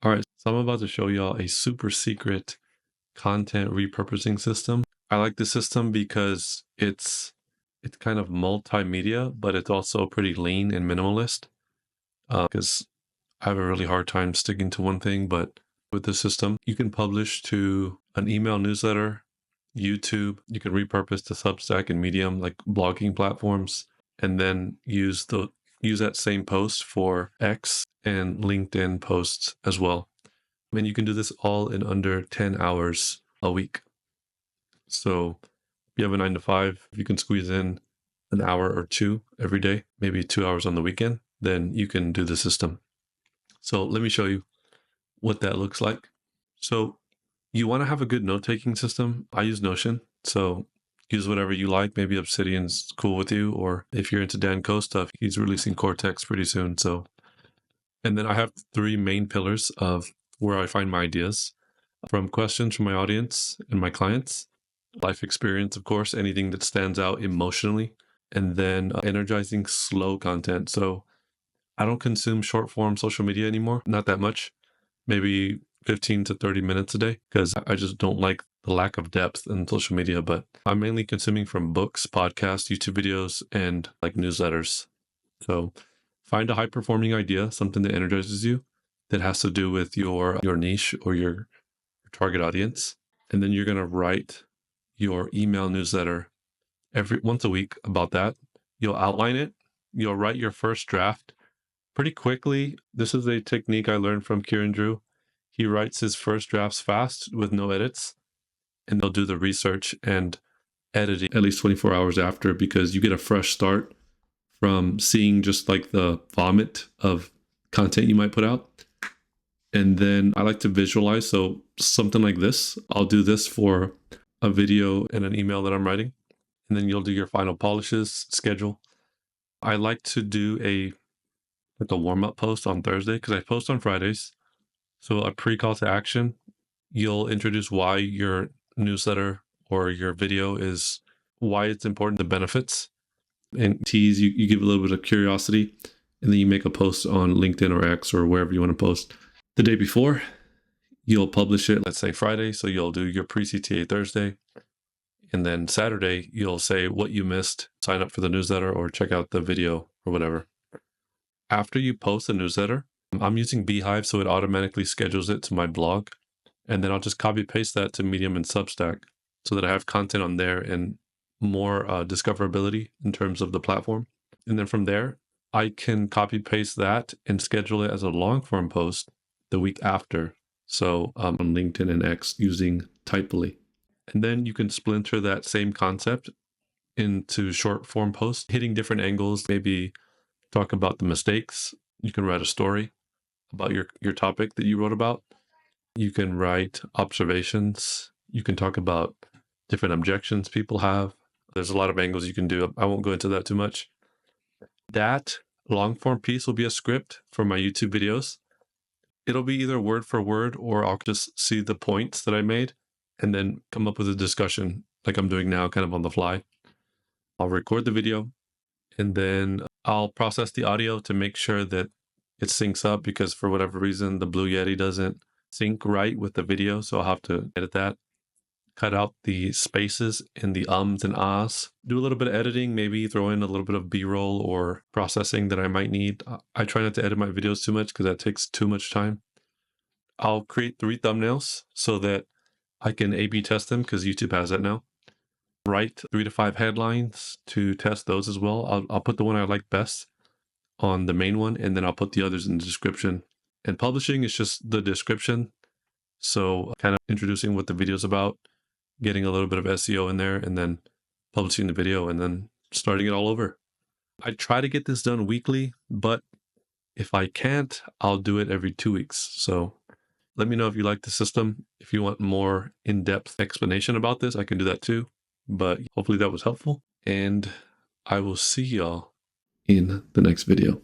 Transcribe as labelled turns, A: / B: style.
A: All right, so I'm about to show y'all a super secret content repurposing system. I like this system because it's kind of multimedia, but it's also pretty lean and minimalist. Because I have a really hard time sticking to one thing, but with this system, you can publish to an email newsletter, YouTube. You can repurpose to Substack and Medium, like blogging platforms, and then use that same post for X and LinkedIn posts as well. And you can do this all in under 10 hours a week. So if you have a 9 to 5, if you can squeeze in an hour or two every day, maybe 2 hours on the weekend, then you can do the system. So let me show you what that looks like. So you want to have a good note-taking system. I use Notion, so use whatever you like. Maybe Obsidian's cool with you, or if you're into Dan Coe stuff, he's releasing Cortex pretty soon. So, and then I have 3 main pillars of where I find my ideas, from questions from my audience and my clients, life experience, of course, anything that stands out emotionally, and then energizing slow content. So I don't consume short form social media anymore, not that much, maybe 15 to 30 minutes a day, because I just don't like the lack of depth in social media. But I'm mainly consuming from books, podcasts, YouTube videos, and like newsletters. So find a high performing idea, something that energizes you, that has to do with your niche or your target audience. And then you're going to write your email newsletter once a week about that. You'll outline it. You'll write your first draft pretty quickly. This is a technique I learned from Kieran Drew. He writes his first drafts fast with no edits, and they'll do the research and editing at least 24 hours after, because you get a fresh start from seeing just like the vomit of content you might put out. And then I like to visualize. So something like this, I'll do this for a video and an email that I'm writing. And then you'll do your final polishes schedule. I like to do a warm-up post on Thursday, because I post on Fridays. So a pre-call to action, you'll introduce why your newsletter or your video is, why it's important, the benefits, and tease, you give a little bit of curiosity, and then you make a post on LinkedIn or X or wherever you want to post. The day before, you'll publish it, let's say Friday, so you'll do your pre-CTA Thursday, and then Saturday, you'll say what you missed, sign up for the newsletter or check out the video or whatever. After you post a newsletter, I'm using Beehive, so it automatically schedules it to my blog. And then I'll just copy paste that to Medium and Substack so that I have content on there and more discoverability in terms of the platform. And then from there, I can copy paste that and schedule it as a long form post the week after. So on LinkedIn and X using Typely. And then you can splinter that same concept into short form posts, hitting different angles, maybe talk about the mistakes. You can write a story about your topic that you wrote about. You can write observations. You can talk about different objections people have. There's a lot of angles you can do. I won't go into that too much. That long form piece will be a script for my YouTube videos. It'll be either word for word, or I'll just see the points that I made and then come up with a discussion like I'm doing now, kind of on the fly. I'll record the video, and then I'll process the audio to make sure that it syncs up, because for whatever reason, the Blue Yeti doesn't sync right with the video. So I'll have to edit that, cut out the spaces and the ums and ahs, do a little bit of editing, maybe throw in a little bit of B-roll or processing that I might need. I try not to edit my videos too much because that takes too much time. I'll create 3 thumbnails so that I can A/B test them, because YouTube has that now. Write 3 to 5 headlines to test those as well. I'll put the one I like best on the main one, and then I'll put the others in the description. And publishing is just the description. So kind of introducing what the video is about, getting a little bit of SEO in there, and then publishing the video, and then starting it all over. I try to get this done weekly, but if I can't, I'll do it every 2 weeks. So let me know if you like the system. If you want more in-depth explanation about this, I can do that too. But hopefully that was helpful, and I will see y'all in the next video.